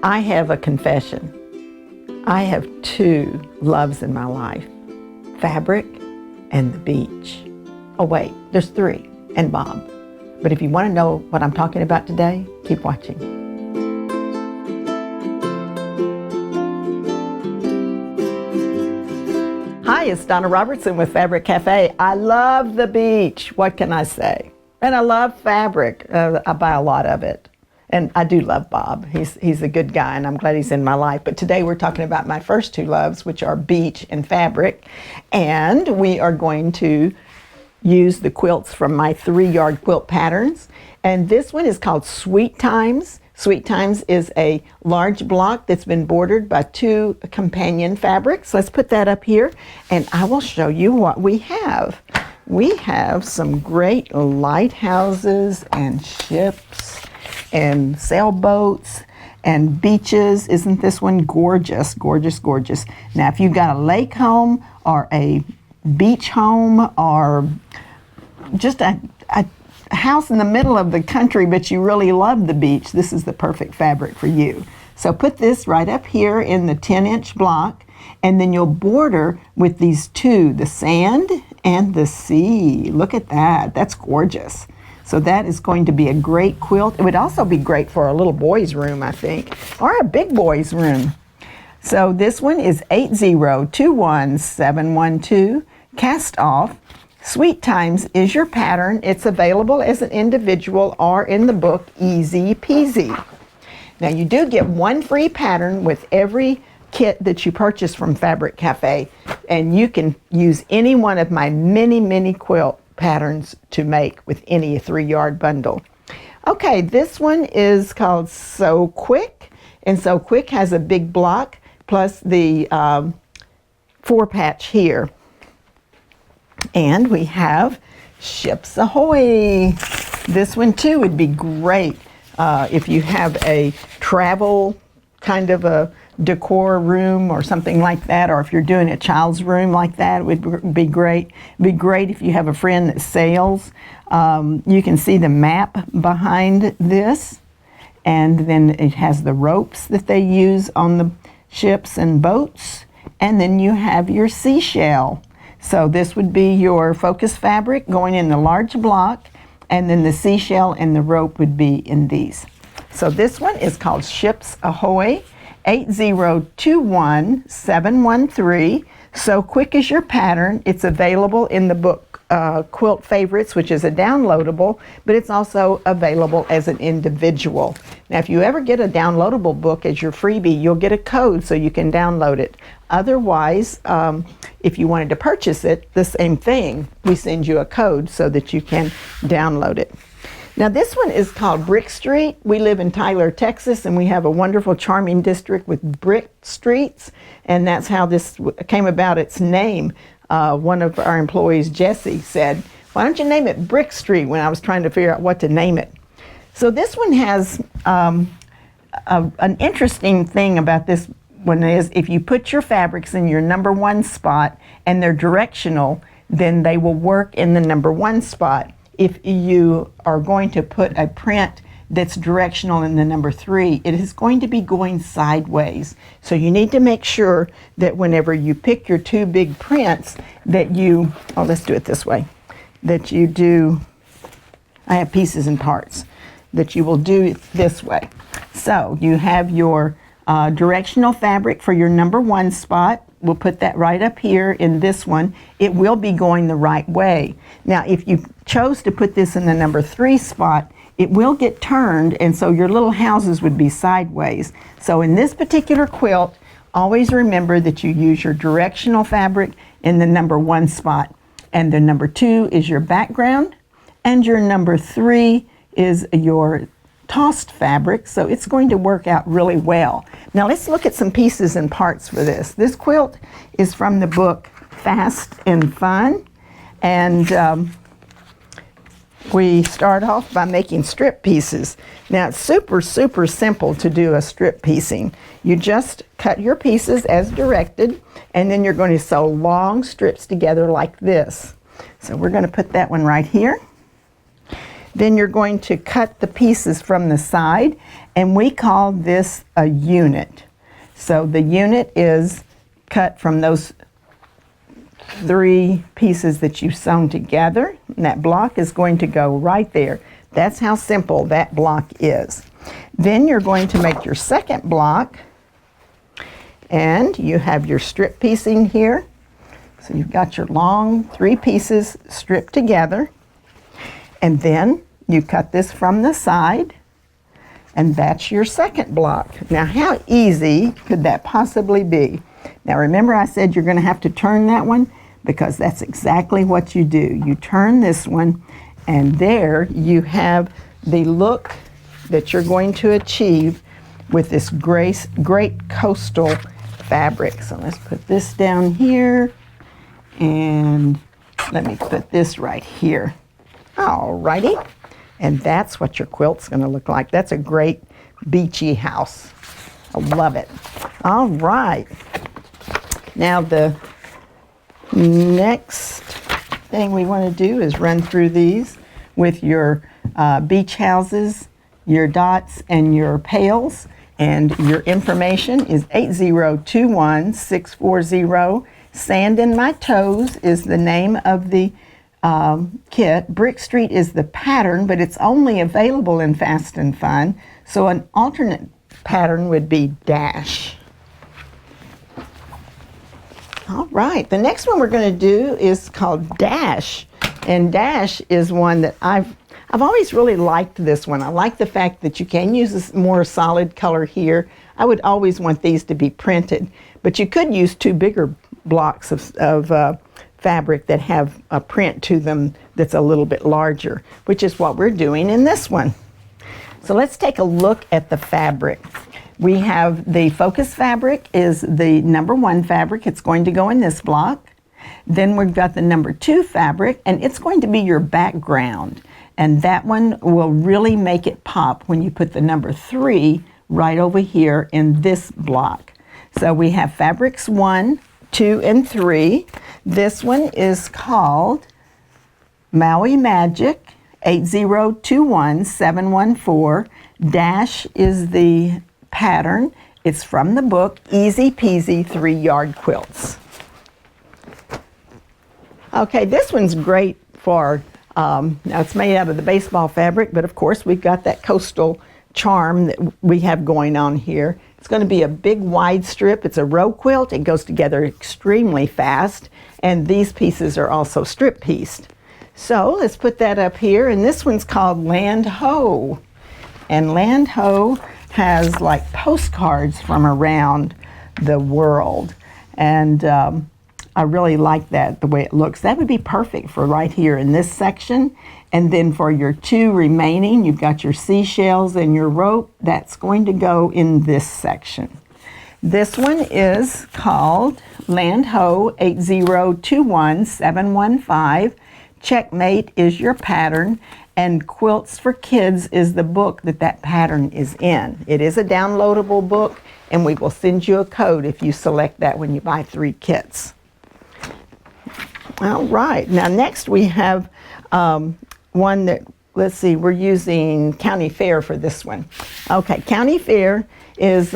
I have a confession. I have two loves in my life, fabric and the beach. Oh wait, there's three, and Bob. But if you want to know what I'm talking about today, keep watching. Hi, it's Donna Robertson with Fabric Cafe. I love the beach, what can I say? And I love fabric, I buy a lot of it. And I do love Bob. He's a good guy, and I'm glad he's in my life. But today we're talking about my first two loves, which are beach and fabric. And we are going to use the quilts from my 3-yard quilt patterns. And this one is called Sweet Times. Sweet Times is a large block that's been bordered by 2 companion fabrics. Let's put that up here, and I will show you what we have. We have some great lighthouses and ships and sailboats and beaches. Isn't this one gorgeous, gorgeous, gorgeous? Now, if you've got a lake home or a beach home or just a house in the middle of the country, but you really love the beach, this is the perfect fabric for you. So put this right up here in the 10-inch block, and then you'll border with these two, the sand and the sea. Look at that, that's gorgeous. So that is going to be a great quilt. It would also be great for a little boy's room, I think, or a big boy's room. So this one is 8021712, cast off. Sweet Times is your pattern. It's available as an individual or in the book, easy peasy. Now you do get one free pattern with every kit that you purchase from Fabric Cafe, and you can use any one of my many, many quilt patterns to make with any 3-yard bundle. Okay, this one is called So Quick, and So Quick has a big block plus the 4-patch here. And we have Ships Ahoy. This one too would be great if you have a travel kind of a decor room or something like that, or if you're doing a child's room like that, it would be great. It'd be great if you have a friend that sails. You can see the map behind this, and then it has the ropes that they use on the ships and boats, and then you have your seashell. So this would be your focus fabric going in the large block, and then the seashell and the rope would be in these. So this one is called Ships Ahoy, 8021713. So Quick is your pattern. It's available in the book Quilt Favorites, which is a downloadable, but it's also available as an individual. Now, if you ever get a downloadable book as your freebie, you'll get a code so you can download it. Otherwise, if you wanted to purchase it, the same thing. We send you a code so that you can download it. Now this one is called Brick Street. We live in Tyler, Texas, and we have a wonderful, charming district with brick streets, and that's how this came about its name. One of our employees, Jesse, said, "Why don't you name it Brick Street?" when I was trying to figure out what to name it. So this one has an interesting thing about this one is if you put your fabrics in your number 1 spot and they're directional, then they will work in the number 1 spot. If you are going to put a print that's directional in the number 3, it is going to be going sideways. So you need to make sure that whenever you pick your 2 big prints that you, oh, let's do it this way, that you do, I have pieces and parts, that you will do it this way. So you have your directional fabric for your number 1 spot. We'll put that right up here in this one. It will be going the right way. Now, if you chose to put this in the number 3 spot, it will get turned, and so your little houses would be sideways. So in this particular quilt, always remember that you use your directional fabric in the number 1 spot, and the number 2 is your background, and your number 3 is your tossed fabric, so it's going to work out really well. Now let's look at some pieces and parts for this. This quilt is from the book Fast and Fun, and we start off by making strip pieces. Now it's super, super simple to do a strip piecing. You just cut your pieces as directed, and then you're going to sew long strips together like this. So we're going to put that one right here. Then you're going to cut the pieces from the side, And we call this a unit. So the unit is cut from those 3 pieces that you've sewn together, and that block is going to go right there. That's how simple that block is. Then you're going to make your second block, and you have your strip piecing here. So you've got your long 3 pieces stripped together, and then you cut this from the side, and that's your second block. Now, how easy could that possibly be? Now, remember I said you're going to have to turn that one, because that's exactly what you do. You turn this one, and there you have the look that you're going to achieve with this great coastal fabric. So let's put this down here, and let me put this right here. Alrighty, and that's what your quilt's going to look like. That's a great beachy house. I love it. All right. Now the next thing we want to do is run through these with your beach houses, your dots, and your pails. And your information is 8021640. Sand in My Toes is the name of the kit. Brick Street is the pattern, but it's only available in Fast and Fun. So an alternate pattern would be Dash. All right, the next one we're going to do is called Dash. And Dash is one that I've always really liked this one. I like the fact that you can use a more solid color here. I would always want these to be printed, but you could use 2 bigger blocks of fabric that have a print to them that's a little bit larger, which is what we're doing in this one. So let's take a look at the fabric. We have the focus fabric is the number 1 fabric. It's going to go in this block. Then we've got the number 2 fabric, and it's going to be your background. And that one will really make it pop when you put the number 3 right over here in this block. So we have fabrics 1, 2, and 3. This one is called Maui Magic 8021714. Dash is the pattern. It's from the book Easy Peasy 3-Yard Quilts. Okay, this one's great for, now it's made out of the baseball fabric, but of course we've got that coastal charm that we have going on here. It's going to be a big wide strip. It's a row quilt. It goes together extremely fast, and these pieces are also strip pieced. So let's put that up here, and this one's called Land Ho. And Land Ho has like postcards from around the world, and I really like that, the way it looks. That would be perfect for right here in this section. And then for your 2 remaining, you've got your seashells and your rope. That's going to go in this section. This one is called Land Ho 8021715. Checkmate is your pattern, and Quilts for Kids is the book that pattern is in. It is a downloadable book, and we will send you a code if you select that when you buy 3 kits. All right, now next we have one that, let's see, we're using County Fair for this one. Okay, County Fair is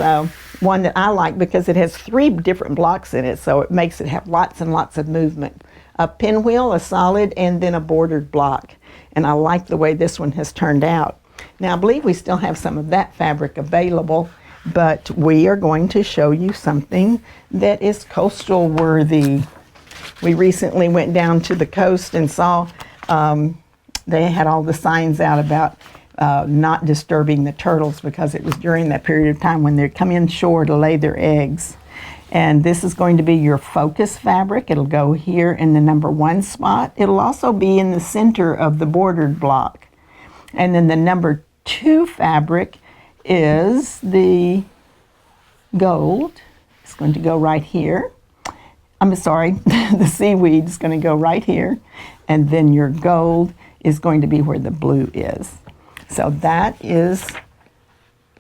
one that I like because it has 3 different blocks in it, so it makes it have lots and lots of movement. A pinwheel, a solid, and then a bordered block. And I like the way this one has turned out. Now I believe we still have some of that fabric available, but we are going to show you something that is coastal worthy. We recently went down to the coast and saw they had all the signs out about not disturbing the turtles, because it was during that period of time when they come inshore to lay their eggs. And this is going to be your focus fabric. It'll go here in the number 1 spot. It'll also be in the center of the bordered block. And then the number 2 fabric is the gold. It's going to go right here. I'm sorry, the seaweed is going to go right here. And then your gold is going to be where the blue is. So that is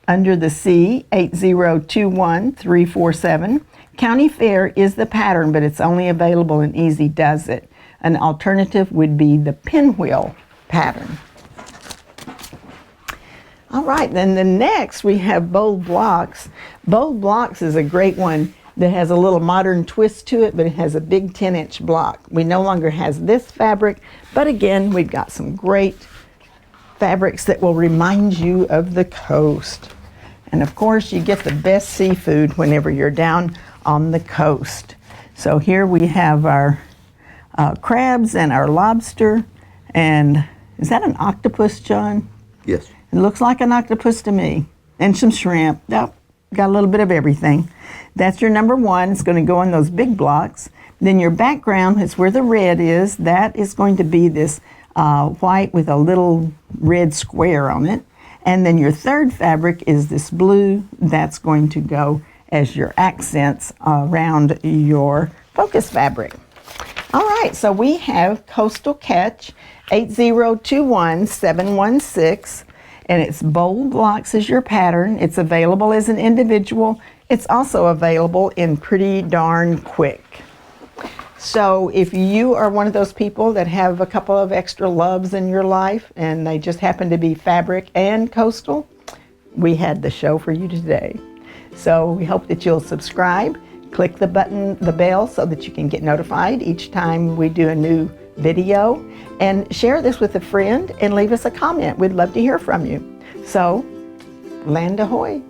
Under the Sea 8021347. County Fair is the pattern, but it's only available in Easy Does It. An alternative would be the pinwheel pattern. All right, then the next we have Bold Blocks. Bold Blocks is a great one that has a little modern twist to it, but it has a big 10-inch block. We no longer has this fabric, but again, we've got some great fabrics that will remind you of the coast. And of course, you get the best seafood whenever you're down on the coast. So here we have our crabs and our lobster, and is that an octopus, John? Yes. It looks like an octopus to me. And some shrimp. Yep, got a little bit of everything. That's your number one. It's going to go in those big blocks. Then your background is where the red is. That is going to be this white with a little red square on it. And then your third fabric is this blue. That's going to go as your accents around your focus fabric. All right, so we have Coastal Catch 8021716, and it's Bold Blocks as your pattern. It's available as an individual. It's also available in Pretty Darn Quick. So if you are one of those people that have a couple of extra loves in your life and they just happen to be fabric and coastal, we had the show for you today. So we hope that you'll subscribe. Click the button, the bell, so that you can get notified each time we do a new video. And share this with a friend and leave us a comment. We'd love to hear from you. So, land ahoy.